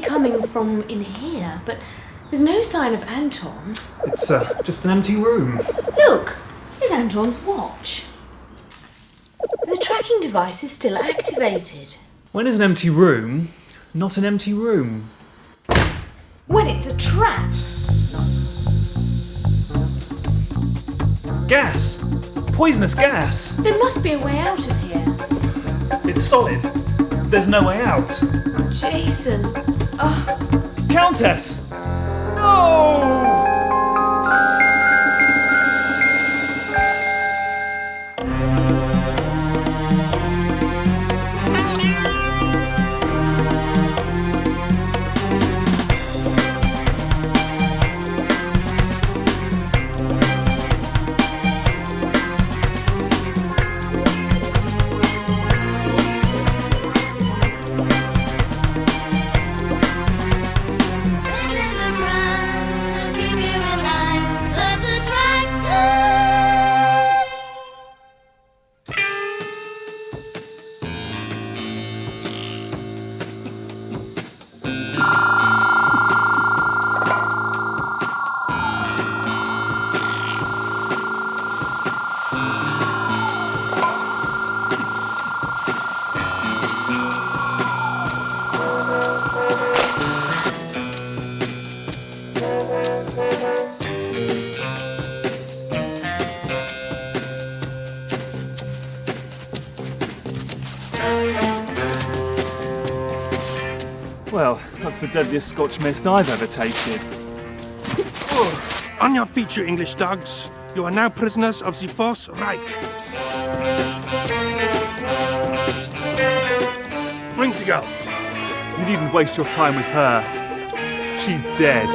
definitely coming from in here, but there's no sign of Anton. It's just an empty room. Look, there's Anton's watch. The tracking device is still activated. When is an empty room not an empty room? When it's a trap. Gas! Poisonous gas! There must be a way out of here. It's solid. There's no way out. Jason. Oh. Countess! No! Well, that's the deadliest Scotch mist I've ever tasted. On your feet, you English dogs. You are now prisoners of the Fourth Reich. Brings the girl. You needn't waste your time with her. She's dead.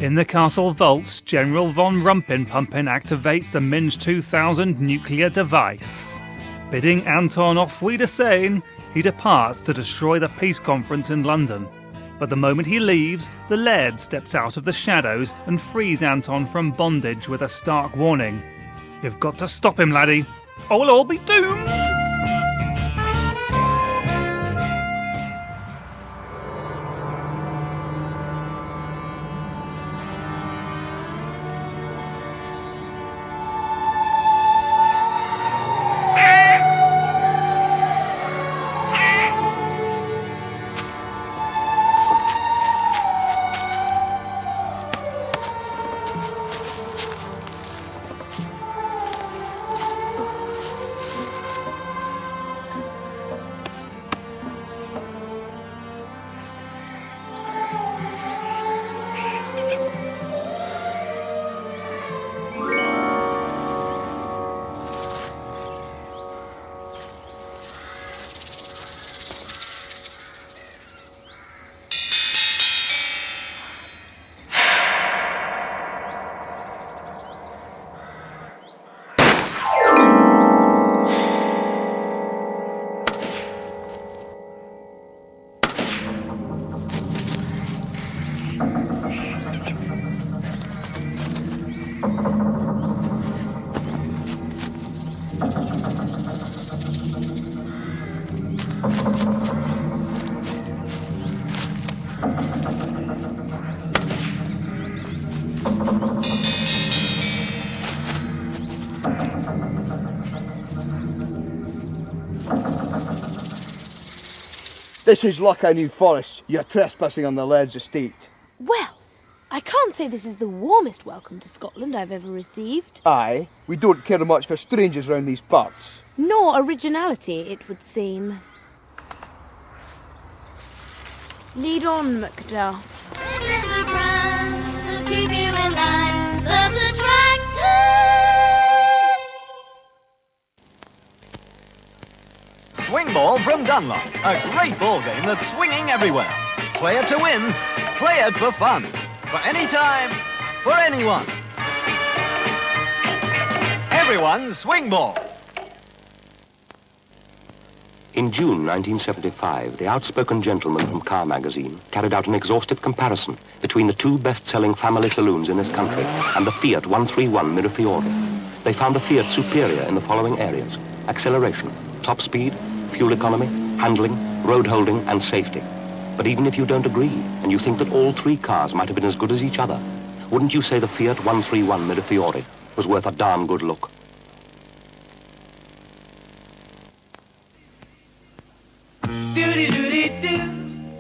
In the castle vaults, General Von Rumpenpumpen activates the M.I.N.G.E 2000 nuclear device. Bidding Anton auf Wiedersehen, he departs to destroy the peace conference in London. But the moment he leaves, the Laird steps out of the shadows and frees Anton from bondage with a stark warning. You've got to stop him, laddie, or we'll all be doomed! This is Lochau New Forest. You're trespassing on the Laird's estate. Well, I can't say this is the warmest welcome to Scotland I've ever received. Aye, we don't care much for strangers round these parts. Nor originality, it would seem. Lead on, Macduff. This is the brand to keep you in line. The Protractors! Swing Ball from Dunlop. A great ball game that's swinging everywhere. Play it to win. Play it for fun. For any time. For anyone. Everyone's Swing Ball. In June 1975, the outspoken gentleman from Car magazine carried out an exhaustive comparison between the two best-selling family saloons in this country and the Fiat 131 Mirafiore. They found the Fiat superior in the following areas: acceleration, top speed, fuel economy, handling, road holding, and safety. But even if you don't agree, and you think that all three cars might have been as good as each other, wouldn't you say the Fiat 131 Mirafiore was worth a darn good look?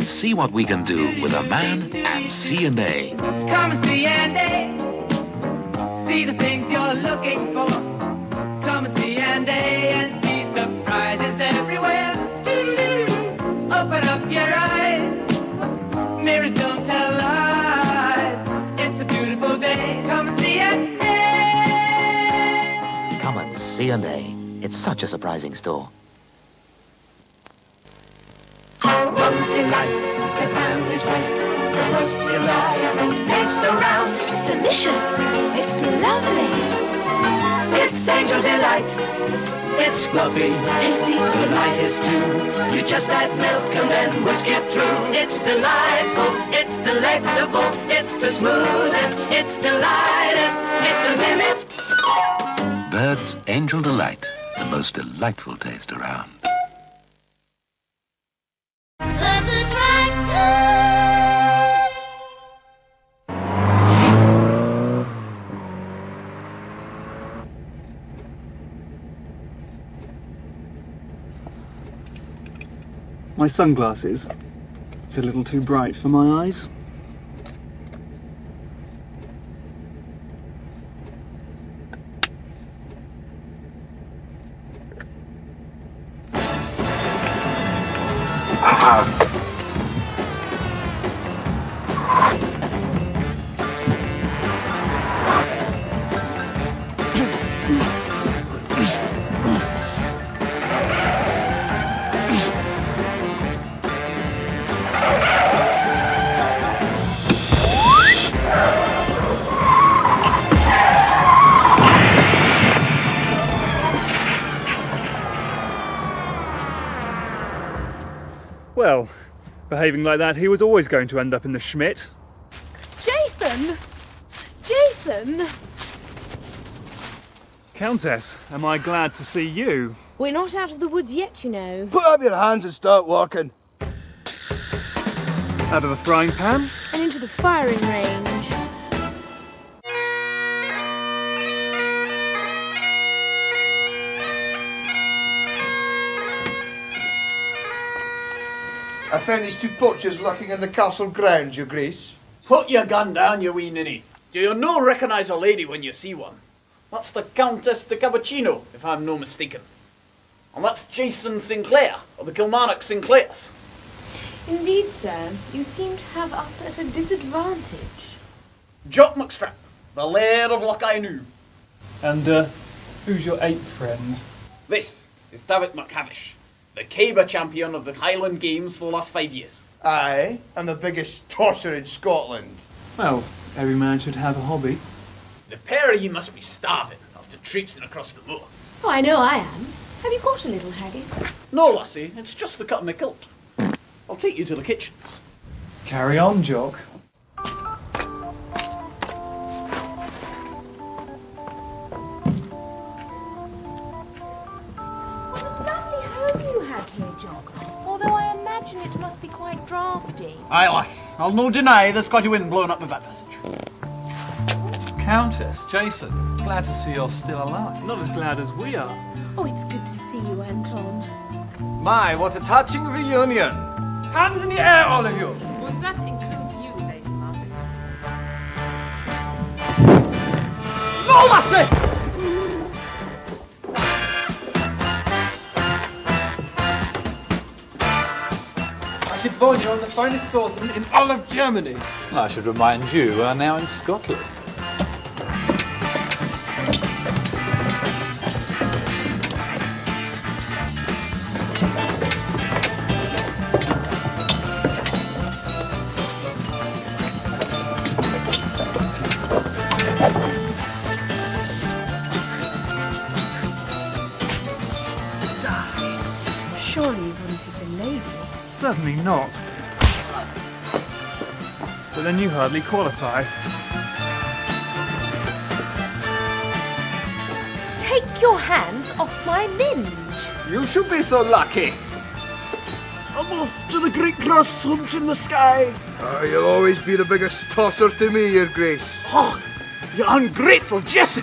See what we can do with a man and C&A. Come and see and see the things you're looking for. Come and see and see surprises everywhere. Open up your eyes. Mirrors don't tell lies. It's a beautiful day. Come and see and Come and C&A. It's such a surprising store. Roast delight, the family's right. The roast delight, taste around. It's delicious. It's lovely. It's Angel Delight. It's fluffy, tasty, delightous too. You just add milk and then whisk it through. It's delightful, it's delectable, it's the smoothest, it's delightous, it's the limit. Bird's Angel Delight, the most delightful taste around. The Protractors! My sunglasses. It's a little too bright for my eyes. Well, behaving like that, he was always going to end up in the Schmidt. Jason! Jason! Countess, am I glad to see you? We're not out of the woods yet, you know. Put up your hands and start walking. Out of the frying pan? And into the firing range. I found these two poachers lurking in the castle grounds, your grace. Put your gun down, you wee ninny. Do you no recognise a lady when you see one? That's the Countess de Cappuccino, if I'm no mistaken. And that's Jason Sinclair, of the Kilmarnock Sinclairs. Indeed, sir. You seem to have us at a disadvantage. Jock McStrapp, the lair of Lochainu. And, who's your eighth friend? This is David McCavish, the caber champion of the Highland Games for the last 5 years. Aye, I'm the biggest tosser in Scotland. Well, every man should have a hobby. The pair of you must be starving after traipsing across the moor. Oh, I know I am. Have you got a little haggis? No, lassie, it's just the cut of my kilt. I'll take you to the kitchens. Carry on, Jock. What a lovely home you have here, Jock. Although I imagine it must be quite draughty. Aye, lass, I'll no deny there's quite a wind blowing up the back passage. Countess, Jason, glad to see you're still alive. Not as glad as we are. Oh, it's good to see you, Anton. My, what a touching reunion! Hands in the air, all of you! Well, that includes you, Lady Margaret. No, lassie! I should warn you, I'm the finest swordsman in all of Germany. I should remind you, we are now in Scotland. Surely you Certainly not. But then you hardly qualify. Take your hands off my minge. You should be so lucky. I'm off to the great grass hunt in the sky. Oh, you'll always be the biggest tosser to me, Your Grace. Oh, you ungrateful Jesse!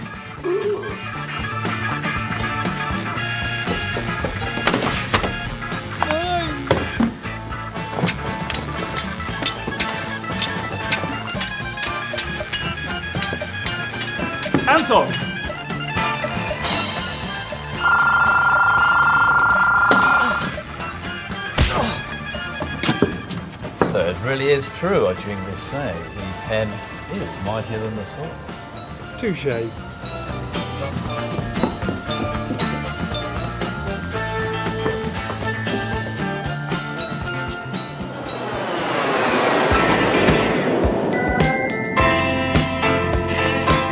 Anton! So it really is true what you English say. The pen is mightier than the sword. Touché.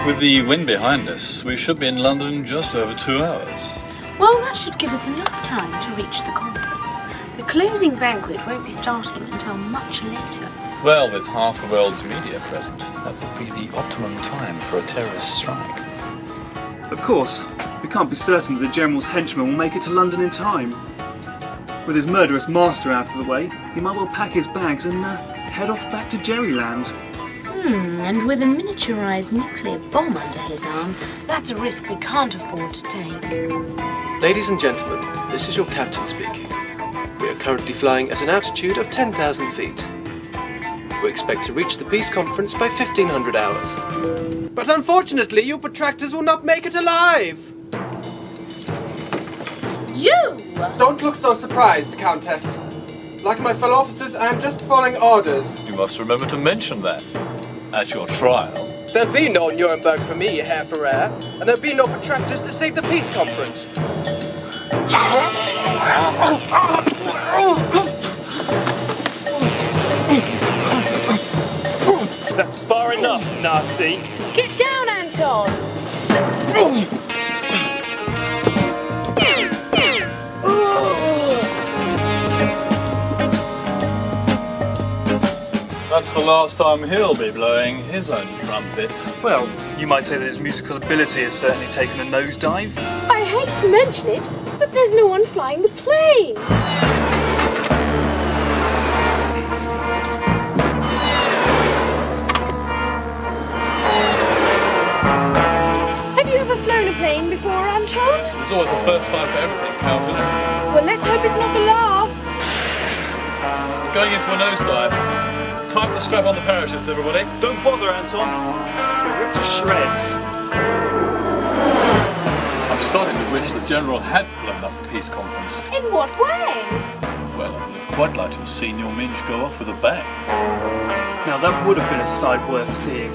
With the wind behind us, we should be in London in just over 2 hours. Well, that should give us enough time to reach the conference. The closing banquet won't be starting until much later. Well, with half the world's media present, that would be the optimum time for a terrorist strike. Of course, we can't be certain that the General's henchman will make it to London in time. With his murderous master out of the way, he might well pack his bags and head off back to Jerryland. And with a miniaturized nuclear bomb under his arm, that's a risk we can't afford to take. Ladies and gentlemen, this is your captain speaking. We are currently flying at an altitude of 10,000 feet. We expect to reach the peace conference by 1500 hours. But unfortunately, you Protractors will not make it alive! You! Don't look so surprised, Countess. Like my fellow officers, I am just following orders. You must remember to mention that at your trial. There'll be no Nuremberg for me, Herr Ferrer, and there'll be no Protractors to save the peace conference. That's far enough, Nazi. Get down, Anton! That's the last time he'll be blowing his own trumpet. Well, you might say that his musical ability has certainly taken a nosedive. I hate to mention it, but there's no one flying the plane. Have you ever flown a plane before, Anton? There's always a first time for everything, Countess. Well, let's hope it's not the last. Going into a nosedive. Time to strap on the parachutes, everybody. Don't bother, Anton. We're ripped to shreds. I'm starting to wish the General had blown up the peace conference. In what way? Well, I would have quite liked to have seen your M.I.N.G.E go off with a bang. Now that would have been a sight worth seeing.